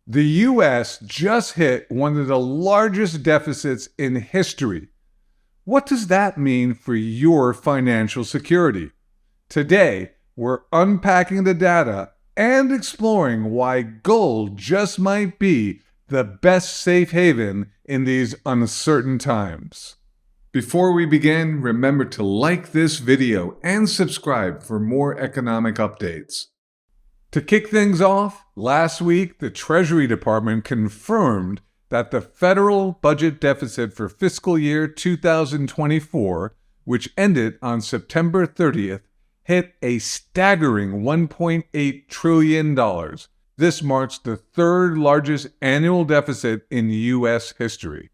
The U.S. just hit one of the largest deficits in history. What does that mean for your financial security? Today, we're unpacking the data and exploring why gold just might be the best safe haven in these uncertain times. Before we begin, remember to like this video and subscribe for more economic updates. To kick things off, last week the Treasury Department confirmed that the federal budget deficit for fiscal year 2024, which ended on September 30th, hit a staggering $1.8 trillion. This marks the third largest annual deficit in U.S. history.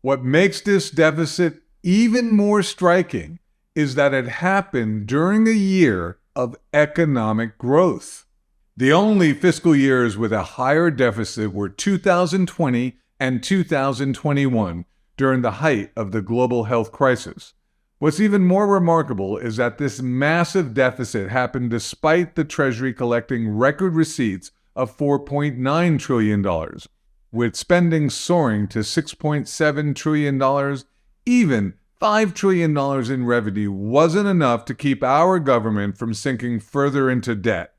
What makes this deficit even more striking is that it happened during a year of economic growth. The only fiscal years with a higher deficit were 2020 and 2021, during the height of the global health crisis. What's even more remarkable is that this massive deficit happened despite the Treasury collecting record receipts of $4.9 trillion. With spending soaring to $6.7 trillion, even $5 trillion in revenue wasn't enough to keep our government from sinking further into debt.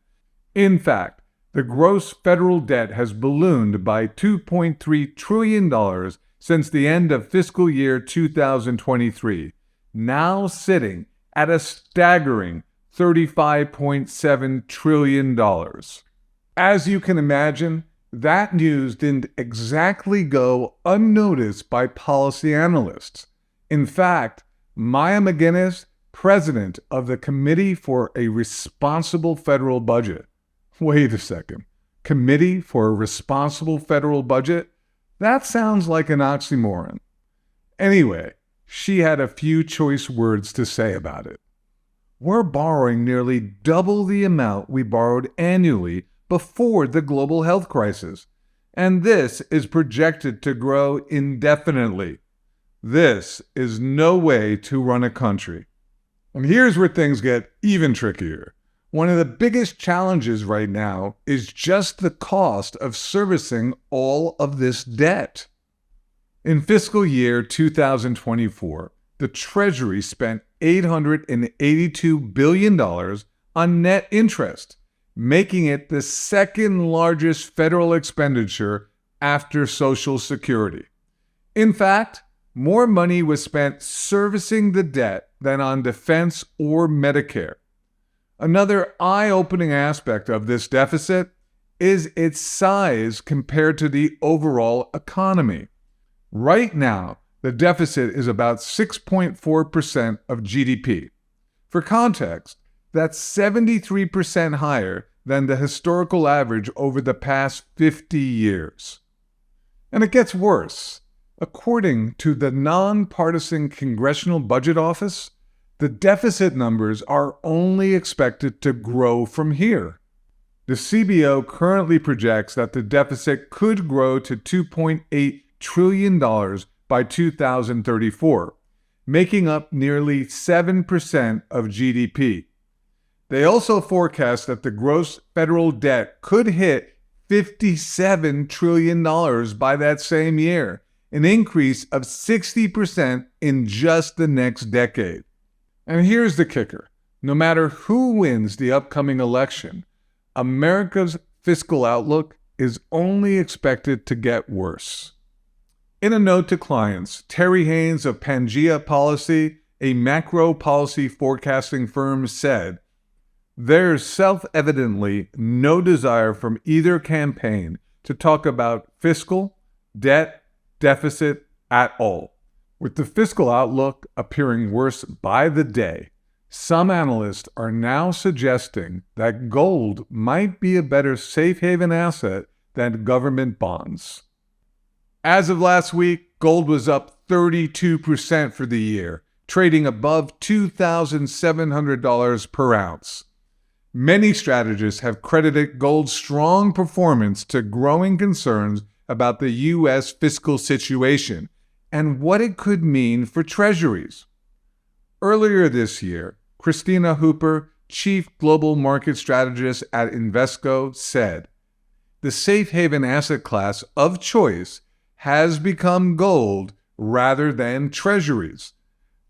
In fact, the gross federal debt has ballooned by $2.3 trillion since the end of fiscal year 2023, now sitting at a staggering $35.7 trillion. As you can imagine, that news didn't exactly go unnoticed by policy analysts. In fact, Maya McGinnis, president of the Committee for a Responsible Federal Budget. Wait a second. Committee for a Responsible Federal Budget? That sounds like an oxymoron. Anyway, she had a few choice words to say about it. We're borrowing nearly double the amount we borrowed annually before the global health crisis, and this is projected to grow indefinitely. This is no way to run a country. And here's where things get even trickier. One of the biggest challenges right now is just the cost of servicing all of this debt. In fiscal year 2024, the Treasury spent $882 billion on net interest, making it the second largest federal expenditure after Social Security. In fact, more money was spent servicing the debt than on defense or Medicare. Another eye-opening aspect of this deficit is its size compared to the overall economy. Right now, the deficit is about 6.4% of GDP. For context, that's 73% higher than the historical average over the past 50 years. And it gets worse. According to the nonpartisan Congressional Budget Office, the deficit numbers are only expected to grow from here. The CBO currently projects that the deficit could grow to $2.8 trillion by 2034, making up nearly 7% of GDP. They also forecast that the gross federal debt could hit $57 trillion by that same year, an increase of 60% in just the next decade. And here's the kicker. No matter who wins the upcoming election, America's fiscal outlook is only expected to get worse. In a note to clients, Terry Haynes of Pangea Policy, a macro policy forecasting firm, said, "There's self-evidently no desire from either campaign to talk about fiscal, debt, deficit at all." With the fiscal outlook appearing worse by the day, some analysts are now suggesting that gold might be a better safe haven asset than government bonds. As of last week, gold was up 32% for the year, trading above $2,700 per ounce. Many strategists have credited gold's strong performance to growing concerns about the U.S. fiscal situation and what it could mean for treasuries. Earlier this year, Christina Hooper, chief global market strategist at Invesco, said, the safe haven asset class of choice has become gold rather than treasuries.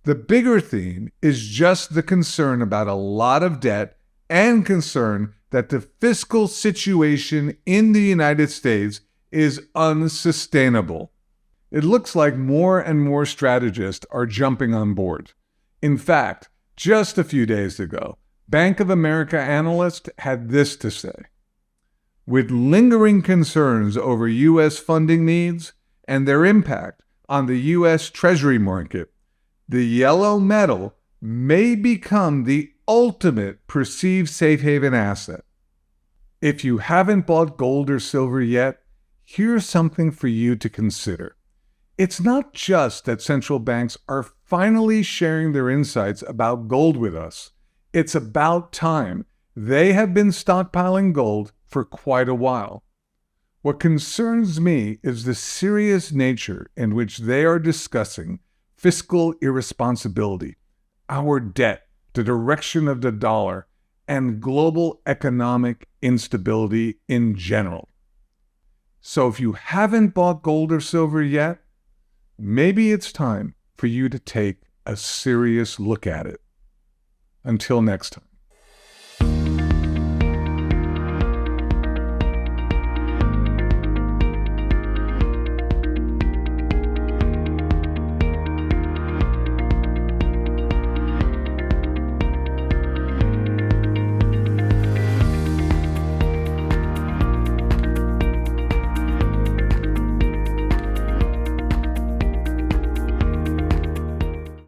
The bigger theme is just the concern about a lot of debt and concern that the fiscal situation in the United States is unsustainable. It looks like more and more strategists are jumping on board. In fact, just a few days ago, Bank of America analyst had this to say: with lingering concerns over U.S. funding needs and their impact on the U.S. Treasury market, the yellow metal may become the ultimate perceived safe haven asset. If you haven't bought gold or silver yet, here's something for you to consider. It's not just that central banks are finally sharing their insights about gold with us. It's about time. They have been stockpiling gold for quite a while. What concerns me is the serious nature in which they are discussing fiscal irresponsibility, our debt, the direction of the dollar, and global economic instability in general. So if you haven't bought gold or silver yet, maybe it's time for you to take a serious look at it. Until next time.